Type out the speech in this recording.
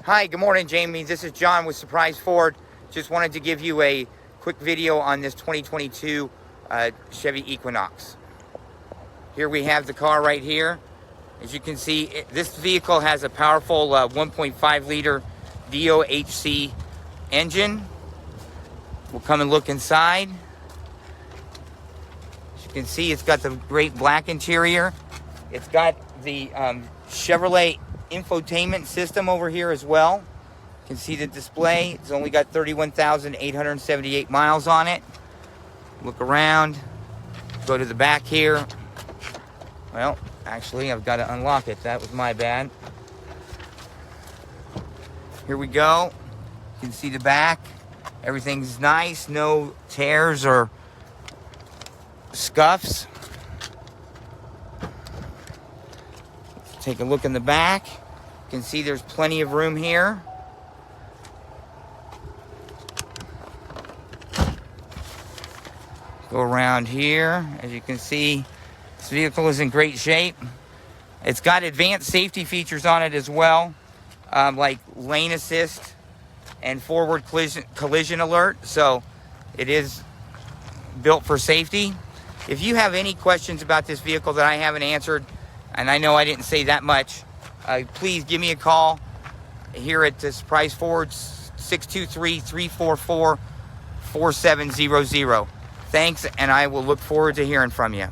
Hi, good morning, Jamie. This is John with Surprise Ford. Just wanted to give you a quick video on this 2022 Chevy Equinox. Here we have the car right here. As you can see, this vehicle has a powerful 1.5 liter DOHC engine. We'll come and look inside. As you can see, it's got the great black interior. It's got the Chevrolet Infotainment system over here as well. You can see the display. It's only got 31,878 miles on it. Look around. Go to the back here. Well, actually, I've got to unlock it. That was my bad. Here we go. You can see the back. Everything's nice. No tears or scuffs. Take a look in the back. You can see there's plenty of room here. Go around here. As you can see, this vehicle is in great shape. It's got advanced safety features on it as well, like lane assist and forward collision alert. So it is built for safety. If you have any questions about this vehicle that I haven't answered, and I know I didn't say that much, please give me a call here at Surprise Ford, 623-344-4700. Thanks, and I will look forward to hearing from you.